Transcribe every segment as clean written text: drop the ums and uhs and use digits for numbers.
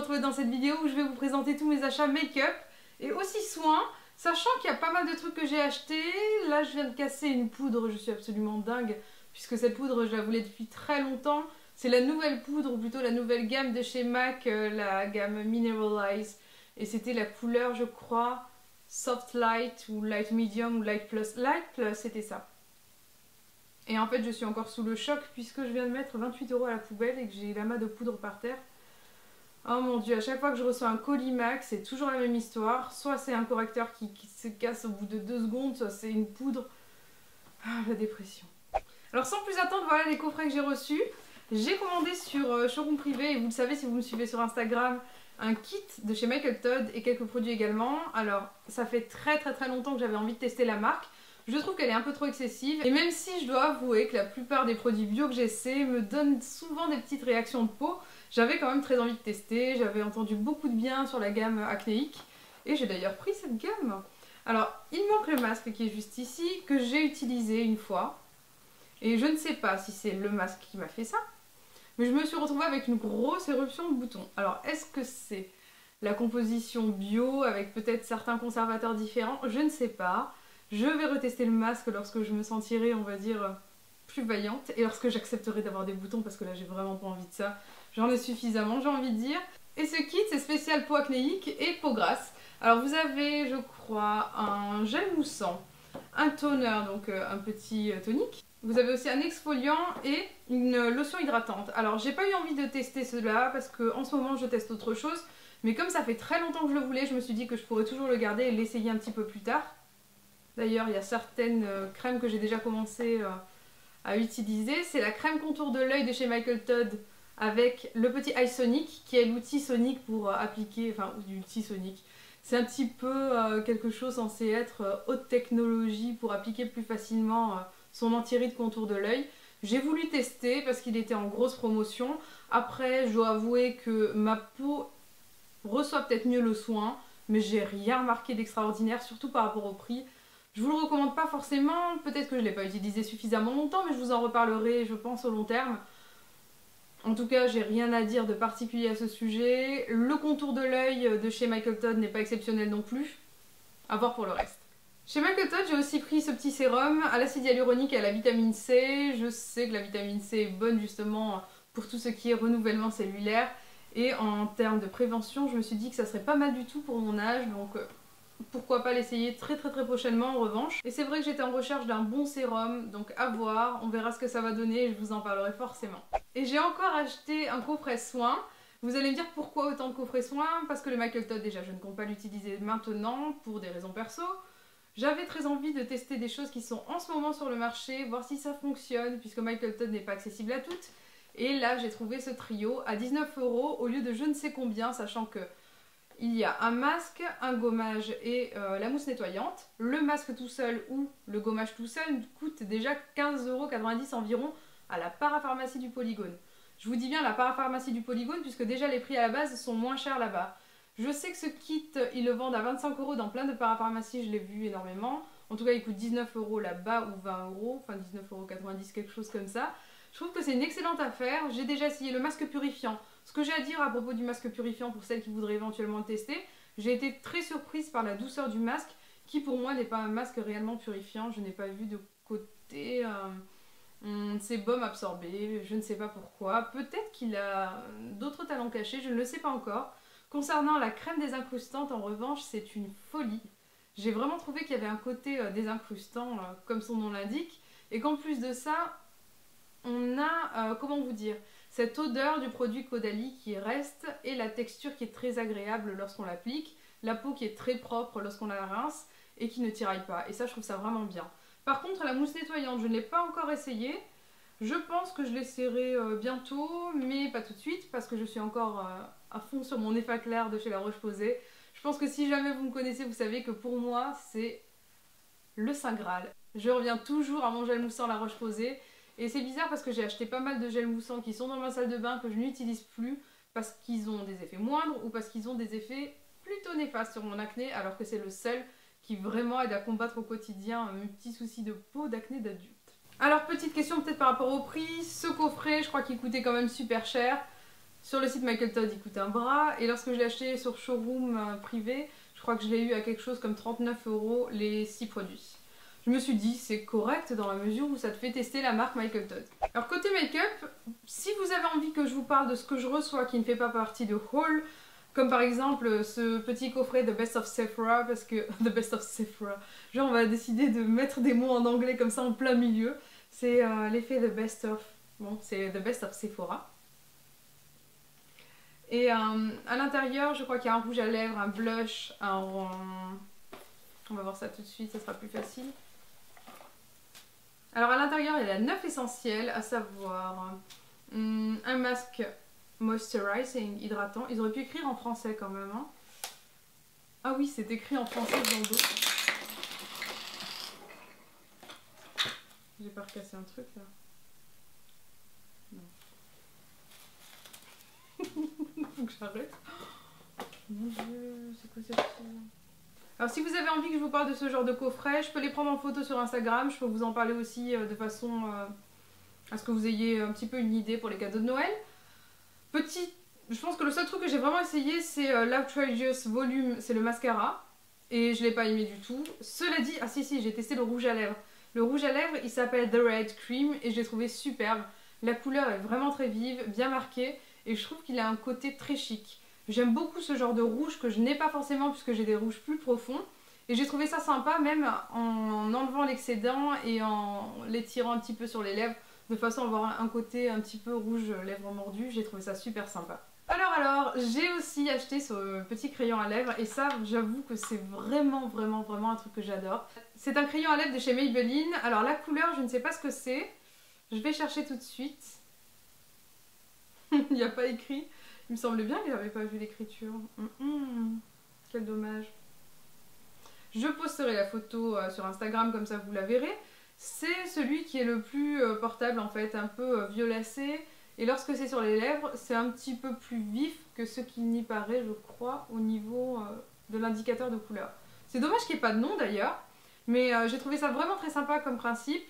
retrouver dans cette vidéo où je vais vous présenter tous mes achats make-up et aussi soins, sachant qu'il y a pas mal de trucs que j'ai achetés. Là je viens de casser une poudre, je suis absolument dingue puisque cette poudre je la voulais depuis très longtemps. C'est la nouvelle poudre, ou plutôt la nouvelle gamme de chez MAC, la gamme Mineralize, et c'était la couleur je crois Soft Light ou Light Medium ou Light Plus. Light Plus c'était ça. Et en fait je suis encore sous le choc puisque je viens de mettre 28 € à la poubelle et que j'ai l'amas de poudre par terre. Oh mon dieu, à chaque fois que je reçois un colis MAC, c'est toujours la même histoire. Soit c'est un correcteur qui se casse au bout de 2 secondes, soit c'est une poudre. Ah, la dépression. Alors sans plus attendre, voilà les coffrets que j'ai reçus. J'ai commandé sur Showroom Privé, et vous le savez si vous me suivez sur Instagram, un kit de chez Michael Todd et quelques produits également. Alors ça fait très longtemps que j'avais envie de tester la marque. Je trouve qu'elle est un peu trop excessive et même si je dois avouer que la plupart des produits bio que j'essaie me donnent souvent des petites réactions de peau, j'avais quand même très envie de tester. J'avais entendu beaucoup de bien sur la gamme acnéique et j'ai d'ailleurs pris cette gamme. Alors il manque le masque qui est juste ici, que j'ai utilisé une fois et je ne sais pas si c'est le masque qui m'a fait ça, mais je me suis retrouvée avec une grosse éruption de boutons. Alors est-ce que c'est la composition bio avec peut-être certains conservateurs différents? Je ne sais pas. Je vais retester le masque lorsque je me sentirai, on va dire, plus vaillante et lorsque j'accepterai d'avoir des boutons parce que là j'ai vraiment pas envie de ça. J'en ai suffisamment, j'ai envie de dire. Et ce kit c'est spécial peau acnéique et peau grasse. Alors vous avez, je crois, un gel moussant, un toner, donc un petit tonique. Vous avez aussi un exfoliant et une lotion hydratante. Alors j'ai pas eu envie de tester cela parce qu'en ce moment je teste autre chose. Mais comme ça fait très longtemps que je le voulais, je me suis dit que je pourrais toujours le garder et l'essayer un petit peu plus tard. D'ailleurs, il y a certaines crèmes que j'ai déjà commencé à utiliser. C'est la crème contour de l'œil de chez Michael Todd avec le petit Eye Sonic qui est l'outil sonique pour appliquer, enfin l'outil sonique. C'est un petit peu quelque chose censé être haute technologie pour appliquer plus facilement son anti-rides contour de l'œil. J'ai voulu tester parce qu'il était en grosse promotion. Après, je dois avouer que ma peau reçoit peut-être mieux le soin, mais j'ai rien remarqué d'extraordinaire, surtout par rapport au prix. Je vous le recommande pas forcément, peut-être que je ne l'ai pas utilisé suffisamment longtemps, mais je vous en reparlerai, je pense, au long terme. En tout cas, j'ai rien à dire de particulier à ce sujet. Le contour de l'œil de chez Michael Todd n'est pas exceptionnel non plus. À voir pour le reste. Chez Michael Todd, j'ai aussi pris ce petit sérum à l'acide hyaluronique et à la vitamine C. Je sais que la vitamine C est bonne justement pour tout ce qui est renouvellement cellulaire. Et en termes de prévention, je me suis dit que ça serait pas mal du tout pour mon âge, donc pourquoi pas l'essayer très prochainement en revanche. Et c'est vrai que j'étais en recherche d'un bon sérum, donc à voir, on verra ce que ça va donner et je vous en parlerai forcément. Et j'ai encore acheté un coffret soin. Vous allez me dire pourquoi autant de coffrets soins? Parce que le Michael Todd, déjà je ne compte pas l'utiliser maintenant pour des raisons perso. J'avais très envie de tester des choses qui sont en ce moment sur le marché, voir si ça fonctionne, puisque Michael Todd n'est pas accessible à toutes. Et là j'ai trouvé ce trio à 19 € au lieu de je ne sais combien, sachant que il y a un masque, un gommage et la mousse nettoyante. Le masque tout seul ou le gommage tout seul coûte déjà 15,90 € environ à la parapharmacie du Polygone. Je vous dis bien la parapharmacie du Polygone puisque déjà les prix à la base sont moins chers là-bas. Je sais que ce kit, ils le vendent à 25 € dans plein de parapharmacies, je l'ai vu énormément. En tout cas, il coûte 19 € là-bas ou 20 €, enfin 19,90 €, quelque chose comme ça. Je trouve que c'est une excellente affaire. J'ai déjà essayé le masque purifiant. Ce que j'ai à dire à propos du masque purifiant pour celles qui voudraient éventuellement le tester, j'ai été très surprise par la douceur du masque qui pour moi n'est pas un masque réellement purifiant. Je n'ai pas vu de côté sébum absorbé, je ne sais pas pourquoi. Peut-être qu'il a d'autres talents cachés, je ne le sais pas encore. Concernant la crème désincrustante, en revanche, c'est une folie. J'ai vraiment trouvé qu'il y avait un côté désincrustant, comme son nom l'indique, et qu'en plus de ça, on a, comment vous dire, cette odeur du produit Caudalie qui reste et la texture qui est très agréable lorsqu'on l'applique, la peau qui est très propre lorsqu'on la rince et qui ne tiraille pas. Et ça, je trouve ça vraiment bien. Par contre, la mousse nettoyante, je ne l'ai pas encore essayée. Je pense que je l'essaierai bientôt, mais pas tout de suite parce que je suis encore à fond sur mon effet clair de chez La Roche-Posay. Je pense que si jamais vous me connaissez, vous savez que pour moi, c'est le Saint Graal. Je reviens toujours à mon gel moussant La Roche-Posay. Et c'est bizarre parce que j'ai acheté pas mal de gels moussants qui sont dans ma salle de bain que je n'utilise plus parce qu'ils ont des effets moindres ou parce qu'ils ont des effets plutôt néfastes sur mon acné alors que c'est le seul qui vraiment aide à combattre au quotidien mes petits soucis de peau d'acné d'adulte. Alors petite question peut-être par rapport au prix, ce coffret je crois qu'il coûtait quand même super cher. Sur le site Michael Todd, il coûte un bras. Et lorsque je l'ai acheté sur showroom privé, je crois que je l'ai eu à quelque chose comme 39 € les 6 produits. Je me suis dit, c'est correct dans la mesure où ça te fait tester la marque Michael Todd. Alors côté make-up, si vous avez envie que je vous parle de ce que je reçois qui ne fait pas partie de haul, comme par exemple ce petit coffret The Best of Sephora, parce que... The Best of Sephora, genre on va décider de mettre des mots en anglais comme ça en plein milieu. C'est l'effet The Best of... Bon, c'est The Best of Sephora. Et à l'intérieur, je crois qu'il y a un rouge à lèvres, un blush, un... On va voir ça tout de suite, ça sera plus facile. Alors à l'intérieur, il y a 9 essentiels, à savoir un masque moisturizing, hydratant. Ils auraient pu écrire en français quand même. Hein. Ah oui, c'est écrit en français dans le dos. J'ai pas recassé un truc là. Non. Faut que j'arrête. Mon dieu, c'est quoi cette chose? Alors si vous avez envie que je vous parle de ce genre de coffret, je peux les prendre en photo sur Instagram, je peux vous en parler aussi de façon à ce que vous ayez un petit peu une idée pour les cadeaux de Noël. Je pense que le seul truc que j'ai vraiment essayé c'est l'Outrageous Volume, c'est le mascara. Et je l'ai pas aimé du tout. Cela dit, ah si j'ai testé le rouge à lèvres. Le rouge à lèvres il s'appelle The Red Cream et je l'ai trouvé superbe. La couleur est vraiment très vive, bien marquée et je trouve qu'il a un côté très chic. J'aime beaucoup ce genre de rouge que je n'ai pas forcément puisque j'ai des rouges plus profonds. Et j'ai trouvé ça sympa même en enlevant l'excédent et en l'étirant un petit peu sur les lèvres. De façon à avoir un côté un petit peu rouge lèvres mordues. J'ai trouvé ça super sympa. Alors, j'ai aussi acheté ce petit crayon à lèvres. Et ça, j'avoue que c'est vraiment un truc que j'adore. C'est un crayon à lèvres de chez Maybelline. Alors la couleur, je ne sais pas ce que c'est. Je vais chercher tout de suite. Il n'y a pas écrit. Il me semblait bien que j'avais pas vu l'écriture. Quel dommage. Je posterai la photo sur Instagram comme ça vous la verrez. C'est celui qui est le plus portable en fait, un peu violacé. Et lorsque c'est sur les lèvres, c'est un petit peu plus vif que ce qui n'y paraît, je crois, au niveau de l'indicateur de couleur. C'est dommage qu'il n'y ait pas de nom d'ailleurs. Mais j'ai trouvé ça vraiment très sympa comme principe.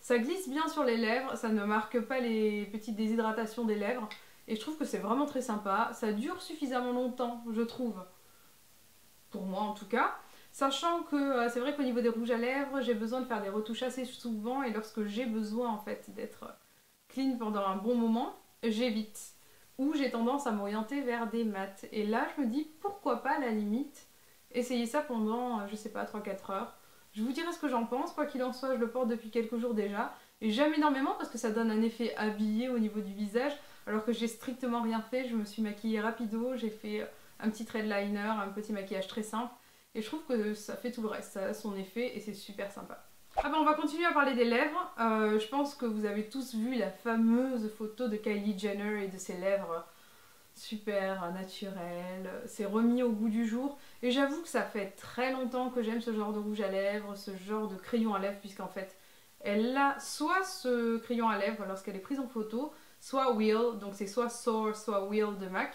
Ça glisse bien sur les lèvres, ça ne marque pas les petites déshydratations des lèvres. Et je trouve que c'est vraiment très sympa. Ça dure suffisamment longtemps, je trouve. Pour moi en tout cas. Sachant que c'est vrai qu'au niveau des rouges à lèvres, j'ai besoin de faire des retouches assez souvent. Et lorsque j'ai besoin en fait d'être clean pendant un bon moment, j'évite. Ou j'ai tendance à m'orienter vers des mats. Et là je me dis pourquoi pas à la limite essayer ça pendant, je sais pas, 3-4 heures. Je vous dirai ce que j'en pense. Quoi qu'il en soit, je le porte depuis quelques jours déjà. Et j'aime énormément parce que ça donne un effet habillé au niveau du visage. Alors que j'ai strictement rien fait, je me suis maquillée rapido, j'ai fait un petit trait de liner, un petit maquillage très simple. Et je trouve que ça fait tout le reste, ça a son effet et c'est super sympa. Ah ben on va continuer à parler des lèvres. Je pense que vous avez tous vu la fameuse photo de Kylie Jenner et de ses lèvres super naturelles. C'est remis au goût du jour. Et j'avoue que ça fait très longtemps que j'aime ce genre de rouge à lèvres, ce genre de crayon à lèvres, puisqu'en fait elle a soit ce crayon à lèvres lorsqu'elle est prise en photo, soit Wheel, donc c'est soit Soar, soit Wheel de MAC.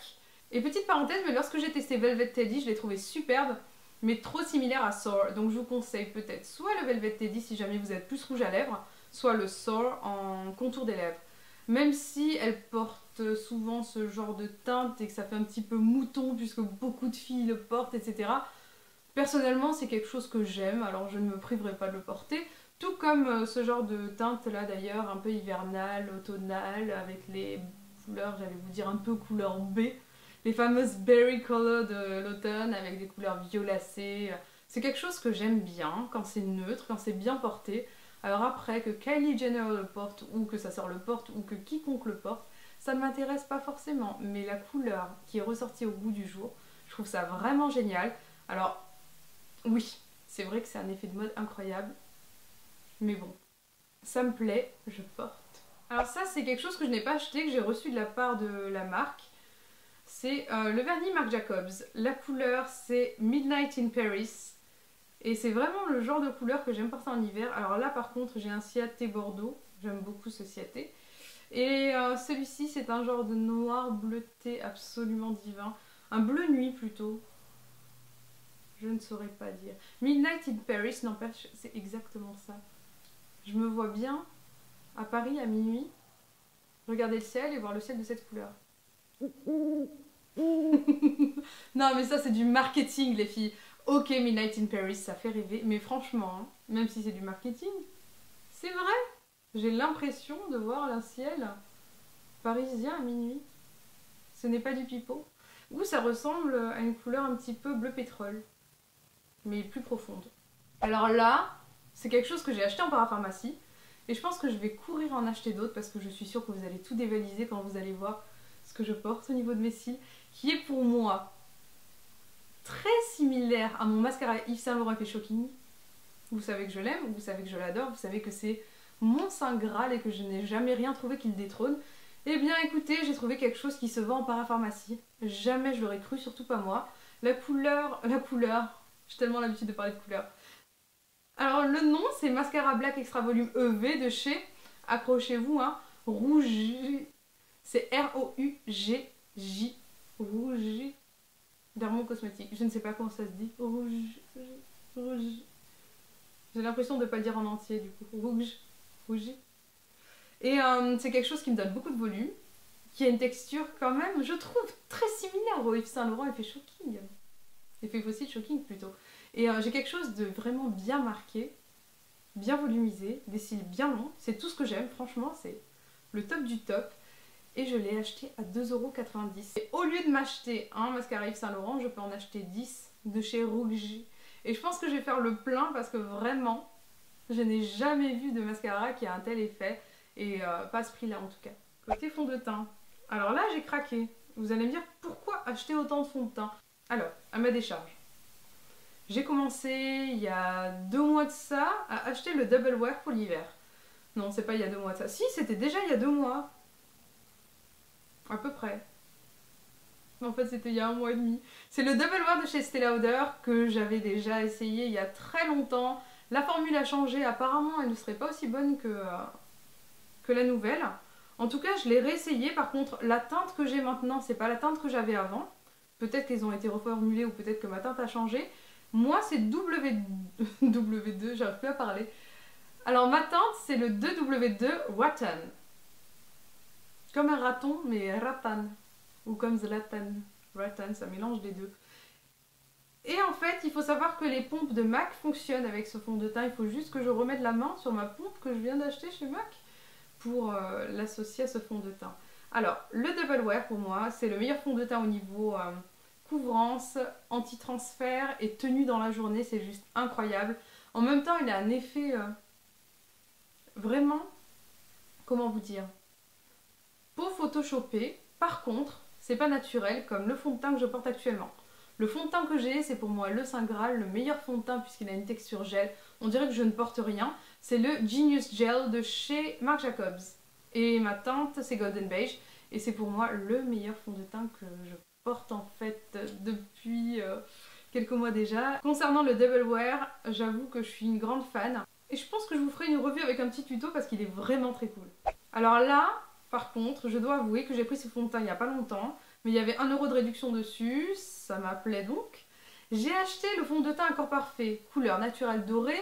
Et petite parenthèse, mais lorsque j'ai testé Velvet Teddy, je l'ai trouvé superbe, mais trop similaire à Soar. Donc je vous conseille peut-être soit le Velvet Teddy si jamais vous êtes plus rouge à lèvres, soit le Soar en contour des lèvres. Même si elle porte souvent ce genre de teinte et que ça fait un petit peu mouton puisque beaucoup de filles le portent, etc. Personnellement, c'est quelque chose que j'aime, alors je ne me priverai pas de le porter. Tout comme ce genre de teinte là d'ailleurs, un peu hivernale, automnale, avec les couleurs, j'allais vous dire un peu couleur B. Les fameuses berry color de l'automne avec des couleurs violacées. C'est quelque chose que j'aime bien quand c'est neutre, quand c'est bien porté. Alors après, que Kylie Jenner le porte, ou que sa sœur le porte, ou que quiconque le porte, ça ne m'intéresse pas forcément. Mais la couleur qui est ressortie au goût du jour, je trouve ça vraiment génial. Alors, oui, c'est vrai que c'est un effet de mode incroyable. Mais bon, ça me plaît, je porte. Alors ça, c'est quelque chose que je n'ai pas acheté, que j'ai reçu de la part de la marque. C'est le vernis Marc Jacobs. La couleur, c'est Midnight in Paris. Et c'est vraiment le genre de couleur que j'aime porter en hiver. Alors là, par contre, j'ai un ciaté bordeaux. J'aime beaucoup ce ciaté. Et celui-ci, c'est un genre de noir bleuté absolument divin. Un bleu nuit plutôt. Je ne saurais pas dire. Midnight in Paris, n'empêche, c'est exactement ça. Je me vois bien à Paris à minuit, regarder le ciel et voir le ciel de cette couleur. Non mais ça c'est du marketing les filles. Ok, Midnight in Paris, ça fait rêver, mais franchement, hein, même si c'est du marketing, c'est vrai. J'ai l'impression de voir un ciel parisien à minuit. Ce n'est pas du pipeau. Ou ça ressemble à une couleur un petit peu bleu pétrole, mais plus profonde. Alors là, c'est quelque chose que j'ai acheté en parapharmacie, et je pense que je vais courir en acheter d'autres parce que je suis sûre que vous allez tout dévaliser quand vous allez voir ce que je porte au niveau de mes cils, qui est pour moi très similaire à mon mascara Yves Saint Laurent Effet Shocking. Vous savez que je l'aime, vous savez que je l'adore, vous savez que c'est mon saint graal et que je n'ai jamais rien trouvé qui le détrône. Eh bien écoutez, j'ai trouvé quelque chose qui se vend en parapharmacie. Jamais je l'aurais cru, surtout pas moi. La couleur, j'ai tellement l'habitude de parler de couleur. Alors le nom c'est Mascara Black Extra Volume EV de chez, accrochez-vous, hein, Rouge. C'est R-O-U-G-J. Rouge. Dermocosmétique. Je ne sais pas comment ça se dit. Rouge. J'ai l'impression de ne pas le dire en entier du coup. Rouge. Et c'est quelque chose qui me donne beaucoup de volume, qui a une texture quand même, je trouve, très similaire au Yves Saint Laurent Effet Shocking. Effet Faucet Shocking plutôt. Et j'ai quelque chose de vraiment bien marqué, bien volumisé, des cils bien longs. C'est tout ce que j'aime, franchement, c'est le top du top. Et je l'ai acheté à 2,90 €. Et au lieu de m'acheter un mascara Yves Saint Laurent, je peux en acheter 10 de chez Rouge. Et je pense que je vais faire le plein parce que vraiment, je n'ai jamais vu de mascara qui a un tel effet. Et pas à ce prix-là en tout cas. Côté fond de teint. Alors là, j'ai craqué. Vous allez me dire pourquoi acheter autant de fond de teint. Alors, à ma décharge. J'ai commencé il y a 2 mois de ça à acheter le Double Wear pour l'hiver. Non, c'est pas il y a 2 mois de ça. Si, c'était déjà il y a 2 mois. À peu près. En fait, c'était il y a 1 mois et demi. C'est le Double Wear de chez Estée Lauder que j'avais déjà essayé il y a très longtemps. La formule a changé. Apparemment, elle ne serait pas aussi bonne que la nouvelle. En tout cas, je l'ai réessayé. Par contre, la teinte que j'ai maintenant, c'est pas la teinte que j'avais avant. Peut-être qu'elles ont été reformulées ou peut-être que ma teinte a changé. Moi, c'est W2, j'arrive plus à parler. Alors, ma teinte, c'est le 2W2 Rattan. Comme un raton, mais Rattan. Ou comme Zlatan. Rattan, ça mélange les deux. Et en fait, il faut savoir que les pompes de MAC fonctionnent avec ce fond de teint. Il faut juste que je remette la main sur ma pompe que je viens d'acheter chez MAC pour l'associer à ce fond de teint. Alors, le Double Wear pour moi, c'est le meilleur fond de teint au niveau couvrance, anti-transfert et tenue dans la journée, c'est juste incroyable. En même temps, il a un effet vraiment, comment vous dire, peau photoshopée. Par contre, c'est pas naturel comme le fond de teint que je porte actuellement. Le fond de teint que j'ai, c'est pour moi le Saint Graal, le meilleur fond de teint puisqu'il a une texture gel. On dirait que je ne porte rien. C'est le Genius Gel de chez Marc Jacobs. Et ma teinte, c'est Golden Beige. Et c'est pour moi le meilleur fond de teint que je porte en fait depuis quelques mois déjà. Concernant le Double Wear, j'avoue que je suis une grande fan. Et je pense que je vous ferai une revue avec un petit tuto parce qu'il est vraiment très cool. Alors là, par contre, je dois avouer que j'ai pris ce fond de teint il n'y a pas longtemps. Mais il y avait 1 € de réduction dessus, ça m'appelait donc. J'ai acheté le fond de teint Accord Parfait, couleur naturelle dorée,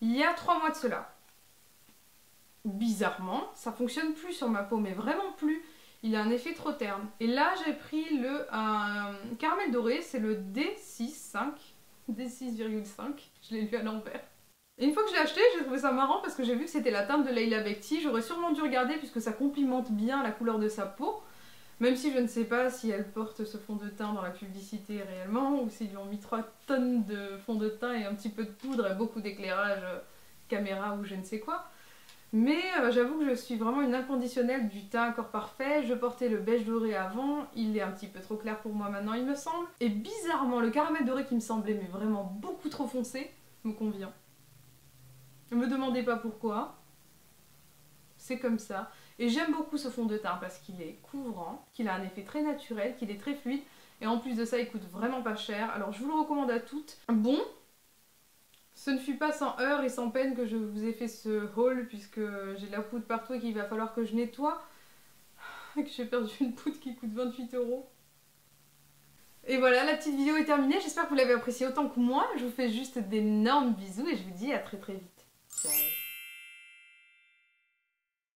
il y a 3 mois de cela. Bizarrement, ça fonctionne plus sur ma peau, mais vraiment plus. Il a un effet trop terne. Et là, j'ai pris le caramel doré, c'est le D6,5. Je l'ai lu à l'envers. Et une fois que je l'ai acheté, j'ai trouvé ça marrant parce que j'ai vu que c'était la teinte de Leila Bekti. J'aurais sûrement dû regarder puisque ça complimente bien la couleur de sa peau. Même si je ne sais pas si elle porte ce fond de teint dans la publicité réellement, ou s'ils lui ont mis 3 tonnes de fond de teint et un petit peu de poudre et beaucoup d'éclairage caméra ou je ne sais quoi. Mais j'avoue que je suis vraiment une inconditionnelle du teint Accord Parfait. Je portais le beige doré avant, il est un petit peu trop clair pour moi maintenant il me semble. Et bizarrement, le caramel doré qui me semblait mais vraiment beaucoup trop foncé me convient. Ne me demandez pas pourquoi. C'est comme ça. Et j'aime beaucoup ce fond de teint parce qu'il est couvrant, qu'il a un effet très naturel, qu'il est très fluide. Et en plus de ça, il coûte vraiment pas cher. Alors je vous le recommande à toutes. Bon, ce ne fut pas sans heurts et sans peine que je vous ai fait ce haul puisque j'ai de la poudre partout et qu'il va falloir que je nettoie. Et que j'ai perdu une poudre qui coûte 28 €. Et voilà, la petite vidéo est terminée. J'espère que vous l'avez appréciée autant que moi. Je vous fais juste d'énormes bisous et je vous dis à très très vite. Ciao.